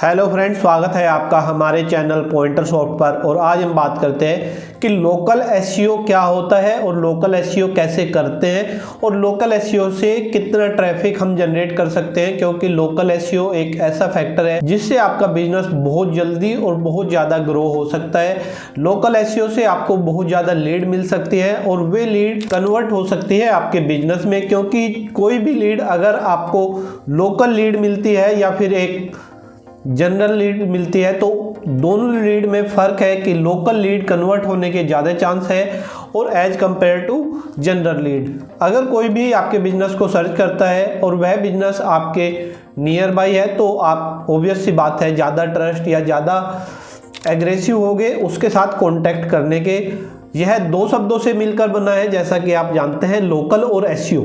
Hello friends, स्वागत है आपका हमारे चैनल पॉइंटर सॉफ्ट पर। और आज हम बात करते हैं कि लोकल एसईओ क्या होता है और लोकल एसईओ कैसे करते हैं और लोकल एसईओ से कितना ट्रैफिक हम जनरेट कर सकते हैं, क्योंकि लोकल एसईओ एक ऐसा फैक्टर है जिससे आपका बिजनेस बहुत जल्दी और बहुत ज़्यादा ग्रो हो सकता है। लोकल एसईओ से आपको बहुत ज़्यादा लीड मिल सकती है और वे लीड कन्वर्ट हो सकती है आपके बिजनेस में, क्योंकि कोई भी लीड अगर आपको लोकल लीड मिलती है या फिर एक जनरल लीड मिलती है तो दोनों लीड में फ़र्क है कि लोकल लीड कन्वर्ट होने के ज़्यादा चांस है और as compare to general lead. अगर कोई भी आपके बिजनेस को सर्च करता है और वह बिजनेस आपके नियर बाई है तो आप ऑब्वियस सी बात है ज़्यादा ट्रस्ट या ज़्यादा एग्रेसिव होगे उसके साथ कॉन्टैक्ट करने के। यह दो शब्दों से मिलकर बना है, जैसा कि आप जानते हैं, लोकल और एसईओ।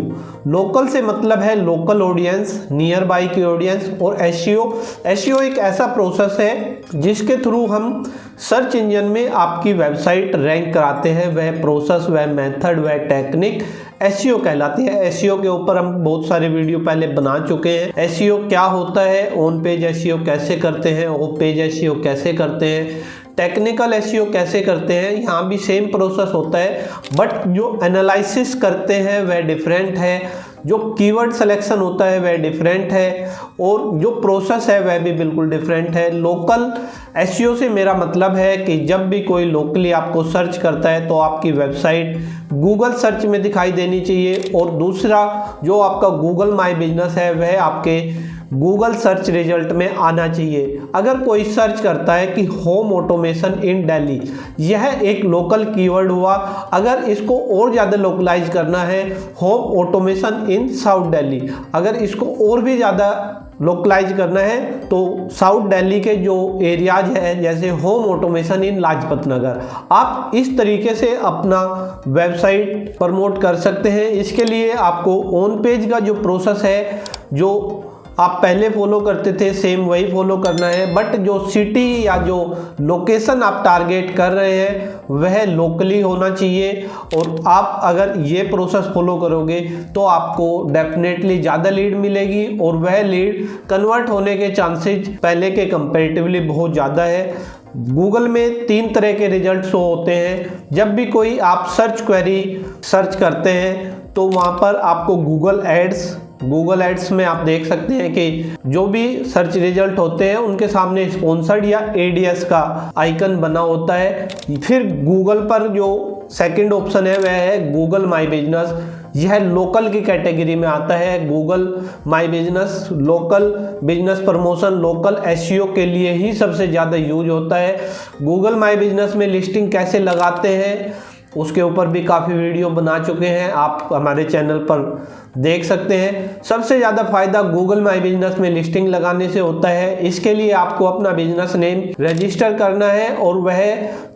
लोकल से मतलब है लोकल ऑडियंस, नियर बाई की ऑडियंस, और एसईओ एक ऐसा प्रोसेस है जिसके थ्रू हम सर्च इंजन में आपकी वेबसाइट रैंक कराते हैं। वह प्रोसेस, वह मेथड, वह टेक्निक एसईओ कहलाती है। एसईओ के ऊपर हम बहुत सारे वीडियो पहले बना चुके हैं। एसईओ क्या होता है, ऑन पेज एसईओ कैसे करते हैं, ऑफ पेज एसईओ कैसे करते हैं, टेक्निकल एसईओ कैसे करते हैं। यहाँ भी सेम प्रोसेस होता है, बट जो एनालिसिस करते हैं वह डिफरेंट है, जो कीवर्ड सिलेक्शन होता है वह डिफरेंट है, और जो प्रोसेस है वह भी बिल्कुल डिफरेंट है। लोकल एसईओ से मेरा मतलब है कि जब भी कोई लोकली आपको सर्च करता है तो आपकी वेबसाइट गूगल सर्च में दिखाई देनी चाहिए, और दूसरा जो आपका गूगल माई बिजनेस है वह आपके गूगल सर्च रिजल्ट में आना चाहिए। अगर कोई सर्च करता है कि होम ऑटोमेशन इन दिल्ली, यह एक लोकल कीवर्ड हुआ। अगर इसको और ज़्यादा लोकलाइज करना है, होम ऑटोमेशन इन साउथ दिल्ली, अगर इसको और भी ज़्यादा लोकलाइज करना है तो साउथ दिल्ली के जो एरियाज हैं जैसे होम ऑटोमेशन इन लाजपत नगर, आप इस तरीके से अपना वेबसाइट प्रमोट कर सकते हैं। इसके लिए आपको ऑन पेज का जो प्रोसेस है, जो आप पहले फॉलो करते थे सेम वही फॉलो करना है, बट जो सिटी या जो लोकेशन आप टारगेट कर रहे हैं वह लोकली होना चाहिए। और आप अगर ये प्रोसेस फॉलो करोगे तो आपको डेफिनेटली ज़्यादा लीड मिलेगी और वह लीड कन्वर्ट होने के चांसेस पहले के कंपैरेटिवली बहुत ज़्यादा है। गूगल में 3 तरह के रिजल्ट शो होते हैं। जब भी कोई आप सर्च क्वेरी सर्च करते हैं तो वहाँ पर आपको गूगल एड्स में आप देख सकते हैं कि जो भी सर्च रिजल्ट होते हैं उनके सामने स्पॉन्सर्ड या एडीएस का आइकन बना होता है। फिर गूगल पर जो सेकंड ऑप्शन है वह है गूगल माई बिजनेस। यह लोकल की कैटेगरी में आता है। Google my business local business promotion, local SEO के लिए ही सबसे ज़्यादा यूज होता है। गूगल माई बिजनेस में लिस्टिंग कैसे लगाते हैं उसके ऊपर भी काफ़ी वीडियो बना चुके हैं, आप हमारे चैनल पर देख सकते हैं। सबसे ज़्यादा फायदा गूगल माई बिजनेस में लिस्टिंग लगाने से होता है। इसके लिए आपको अपना बिजनेस नेम रजिस्टर करना है और वह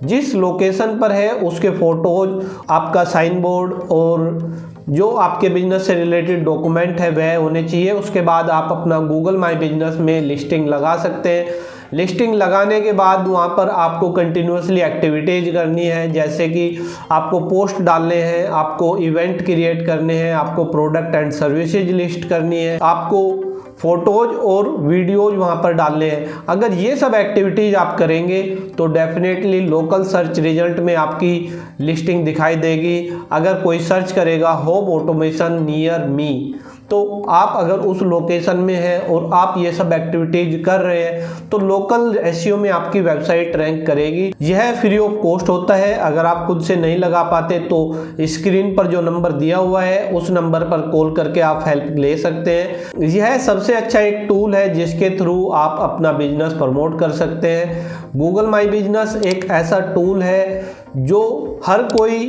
जिस लोकेशन पर है उसके फोटोज, आपका साइन बोर्ड और जो आपके बिजनेस से रिलेटेड डॉक्यूमेंट है वह होने चाहिए। उसके बाद आप अपना गूगल माई बिजनेस में लिस्टिंग लगा सकते हैं। लिस्टिंग लगाने के बाद वहाँ पर आपको कंटिन्यूसली एक्टिविटीज करनी है, जैसे कि आपको पोस्ट डालने हैं, आपको इवेंट क्रिएट करने हैं, आपको प्रोडक्ट एंड सर्विसेज लिस्ट करनी है, आपको फोटोज और वीडियोज वहाँ पर डालने हैं। अगर ये सब एक्टिविटीज आप करेंगे तो डेफिनेटली लोकल सर्च रिजल्ट में आपकी लिस्टिंग दिखाई देगी। अगर कोई सर्च करेगा होम ऑटोमेशन नियर मी, तो आप अगर उस लोकेशन में हैं और आप ये सब एक्टिविटीज कर रहे हैं तो लोकल एसईओ में आपकी वेबसाइट रैंक करेगी। यह फ्री ऑफ कॉस्ट होता है। अगर आप खुद से नहीं लगा पाते तो स्क्रीन पर जो नंबर दिया हुआ है उस नंबर पर कॉल करके आप हेल्प ले सकते हैं। यह सबसे अच्छा एक टूल है जिसके थ्रू आप अपना बिजनेस प्रमोट कर सकते हैं। गूगल माई बिजनेस एक ऐसा टूल है जो हर कोई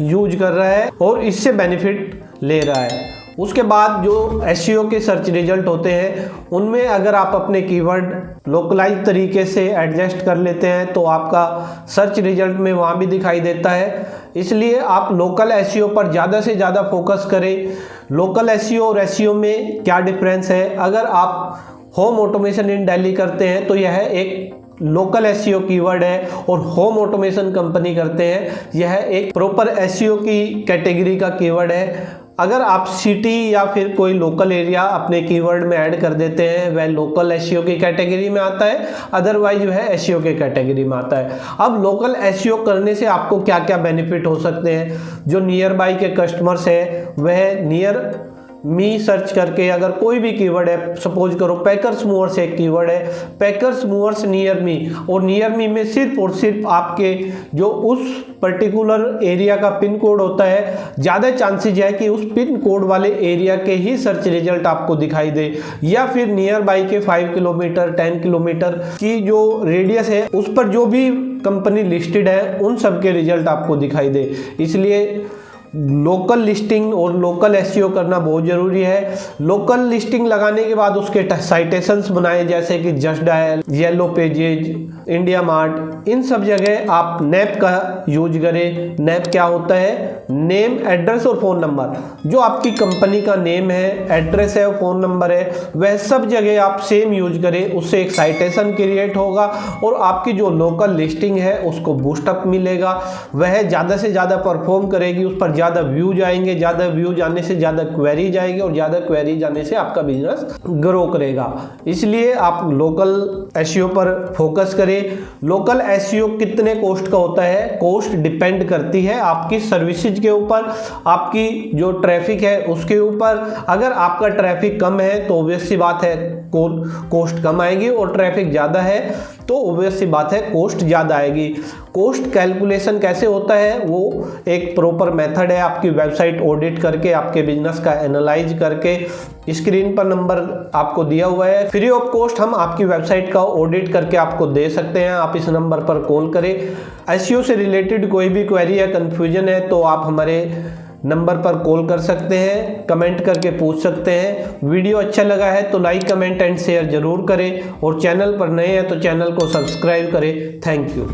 यूज कर रहा है और इससे बेनिफिट ले रहा है। उसके बाद जो एसईओ के सर्च रिजल्ट होते हैं उनमें अगर आप अपने कीवर्ड लोकलाइज तरीके से एडजस्ट कर लेते हैं तो आपका सर्च रिजल्ट में वहाँ भी दिखाई देता है। इसलिए आप लोकल एसईओ पर ज़्यादा से ज़्यादा फोकस करें। लोकल एसईओ और एसईओ में क्या डिफरेंस है? अगर आप होम ऑटोमेशन इन दिल्ली करते हैं तो यह एक लोकल एसईओ कीवर्ड है, और होम ऑटोमेशन कंपनी करते हैं यह एक प्रॉपर एसईओ की कैटेगरी का कीवर्ड है। अगर आप सिटी या फिर कोई लोकल एरिया अपने कीवर्ड में ऐड कर देते हैं वह लोकल एसईओ की कैटेगरी में आता है, अदरवाइज वह एसईओ के कैटेगरी में आता है। अब लोकल एसईओ करने से आपको क्या क्या बेनिफिट हो सकते हैं। जो नियर बाई के कस्टमर्स है वह नियर मी सर्च करके अगर कोई भी कीवर्ड है, सपोज करो पैकर्स मूवर्स एक कीवर्ड है, पैकर्स मूवर्स नियर मी, और नियर मी में सिर्फ और सिर्फ आपके जो उस पर्टिकुलर एरिया का पिन कोड होता है, ज़्यादा चांसेज है कि उस पिन कोड वाले एरिया के ही सर्च रिजल्ट आपको दिखाई दे, या फिर नियर बाई के 5 किलोमीटर 10 किलोमीटर की जो रेडियस है उस पर जो भी कंपनी लिस्टेड है उन सब के रिजल्ट आपको दिखाई दे। इसलिए लोकल लिस्टिंग और लोकल एसईओ करना बहुत ज़रूरी है। लोकल लिस्टिंग लगाने के बाद उसके साइटेशंस बनाए, जैसे कि Just Dial, Yellow Pages, India Mart, इन सब जगह आप नैप का यूज करें। नैप क्या होता है? नेम, एड्रेस और फ़ोन नंबर। जो आपकी कंपनी का नेम है, एड्रेस है, फ़ोन नंबर है, वह सब जगह आप सेम यूज करें। उससे एक साइटेशन क्रिएट होगा और आपकी जो लोकल लिस्टिंग है उसको बूस्टअप मिलेगा, वह ज़्यादा से ज़्यादा परफॉर्म करेगी, उस पर ज़्यादा व्यूज आएंगे, ज़्यादा व्यूज आने से ज़्यादा क्वेरी जाएगी और ज़्यादा क्वेरी जाने से आपका बिजनेस ग्रो करेगा। इसलिए आप लोकल एसईओ पर फोकस करें। लोकल एसईओ कितने कॉस्ट का होता है? कॉस्ट डिपेंड करती है आपकी सर्विसेज के ऊपर, आपकी जो ट्रैफिक है उसके ऊपर। अगर आपका ट्रैफिक कम है तो ऑब्वियस सी बात है कॉस्ट कम आएगी, और ट्रैफिक ज़्यादा है तो ऑब्वियस सी बात है कॉस्ट ज़्यादा आएगी। कॉस्ट कैलकुलेशन कैसे होता है? वो एक प्रॉपर मेथड है। आपकी वेबसाइट ऑडिट करके, आपके बिजनेस का एनालाइज करके, स्क्रीन पर नंबर आपको दिया हुआ है, फ्री ऑफ कॉस्ट हम आपकी वेबसाइट का ऑडिट करके आपको दे सकते हैं। आप इस नंबर पर कॉल करें। एसईओ से रिलेटेड कोई भी क्वेरी या कन्फ्यूजन है तो आप हमारे नंबर पर कॉल कर सकते हैं, कमेंट करके पूछ सकते हैं। वीडियो अच्छा लगा है तो लाइक, कमेंट एंड शेयर जरूर करें, और चैनल पर नए हैं तो चैनल को सब्सक्राइब करें। Thank you.